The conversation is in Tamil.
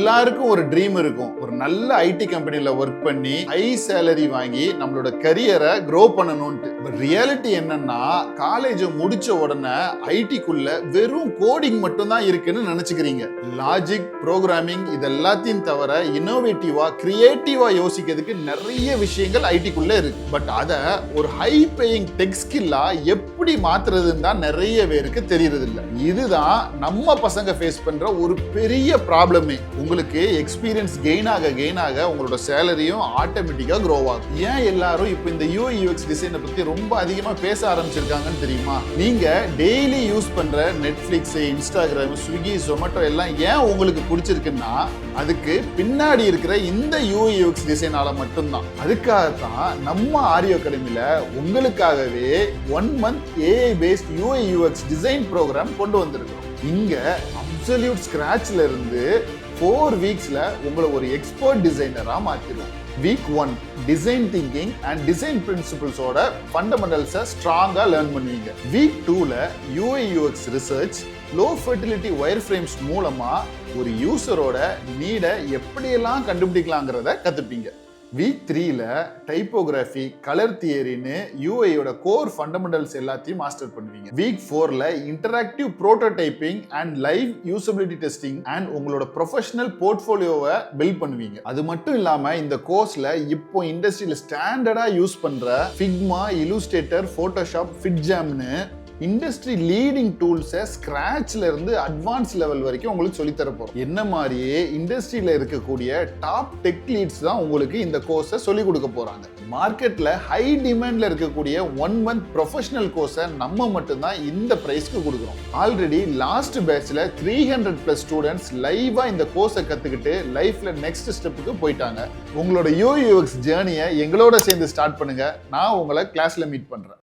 எல்லாருக்கும் ஒரு ட்ரீம் இருக்கும். ஒரு நல்ல ஐடி கம்பெனில ஒர்க் பண்ணி ஹை சேலரி வாங்கி நம்மளோட கரியரை க்ரோ பண்ணணும்ட்டு. பட் ரியாலிட்டி என்னன்னா, காலேஜ் முடிச்ச உடனே ஐடிக்குள்ள வெறும் கோடிங் மட்டும் தான் இருக்குன்னு நினைச்சுக்கிறீங்க. லாஜிக், ப்ரோக்ராமிங் இதெல்லாத்தையும் தவிர இன்னோவேட்டிவா, கிரியேட்டிவா யோசிக்கிறதுக்கு நிறைய விஷயங்கள் ஐடிக்குள்ள இருக்கு. பட் அதை ஒரு ஹை பேயிங் டெக் ஸ்கில்லா எப்படி மாத்துறதுன்னு தான் நிறைய பேருக்கு தெரியறது இல்லை. இதுதான் நம்ம பசங்க ஃபேஸ் பண்ற ஒரு பெரிய ப்ராப்ளமே. உங்களுக்கு எக்ஸ்பீரியன்ஸ் கெயின் ஆக உங்களோட சேலரியும் ஆட்டோமேட்டிக்கா க்ரோ ஆகும். ஏன் எல்லாரும் இப்போ இந்த UI UX டிசைனை பத்தி ரொம்ப அதிகமா பேச ஆரம்பிச்சிருக்காங்கன்னு தெரியுமா? நீங்க டெய்லி யூஸ் பண்ற நெட்ஃபிளிக்ஸ், இன்ஸ்டாகிராம், ஸ்விக்கி, ஜொமேட்டோ எல்லாம் ஏன் உங்களுக்கு பிடிச்சிருக்குன்னா அதுக்கு பின்னாடி இருக்கிற இந்த UI UX டிசைனால மட்டும்தான். அதுக்காகத்தான் நம்ம ARYU அகாடமில உங்களுக்காகவே 1 month AI based UI UX design program கொண்டு வந்திருக்கோம். இங்க அப்சல்யூட் ஸ்கிராச்ல இருந்து 4 வீக்ஸ்ல உங்களை ஒரு எக்ஸ்பர்ட் டிசைனரா மாத்திடுவோம். Week 1 design thinking and design பிரின்சிபிள்ஸோட ஃபண்டமெண்டல்ஸை ஸ்ட்ராங்கா லேர்ன் பண்ணுவீங்க. வீக் 2ல UI UX research, low fidelity wireframes மூலமா ஒரு யூசரோட நீடை எப்படியெல்லாம் கண்டுபிடிக்கலாங்கிறத கத்துப்பீங்க. வீக் 3ல டைப்போகிராஃபி, கலர் தியரின்னு யூஐயோட கோர் ஃபண்டமெண்டல்ஸ் எல்லாத்தையும் மாஸ்டர் பண்ணுவீங்க. வீக் 4ல interactive prototyping and live usability testing and உங்களோட ப்ரொஃபஷனல் போர்ட்ஃபோலியோவை பில்ட் பண்ணுவீங்க. அது மட்டும் இல்லாம இந்த கோர்ஸ்ல இப்போ இண்டஸ்ட்ரியில ஸ்டாண்டர்டா யூஸ் பண்ற Figma, Illustrator, Photoshop, Fitjamனு industry leading டூல்ஸை ஸ்கிராச்ல இருந்து அட்வான்ஸ் லெவல் வரைக்கும் உங்களுக்கு சொல்லி தரப்போம். என்ன மாதிரியே இண்டஸ்ட்ரியில இருக்கக்கூடிய டாப் டெக் லீட்ஸ் தான் உங்களுக்கு இந்த கோர்ஸை சொல்லி கொடுக்க போறாங்க. மார்க்கெட்ல ஹை டிமாண்ட்ல இருக்கக்கூடிய 1 month ப்ரொஃபஷனல் கோர்ஸை நம்ம மட்டும்தான் இந்த பிரைஸ்க்கு கொடுக்குறோம். ஆல்ரெடி லாஸ்ட் பேட்ச்ல 300+ ஸ்டூடெண்ட்ஸ் லைவா இந்த கோர்ஸை கத்துக்கிட்டு லைஃப்ல நெக்ஸ்ட் ஸ்டெப்புக்கு போயிட்டாங்க. உங்களோட UI UX ஜேர்னியை எங்களோட சேர்ந்து ஸ்டார்ட் பண்ணுங்க. நான் உங்களை கிளாஸ்ல மீட் பண்றேன்.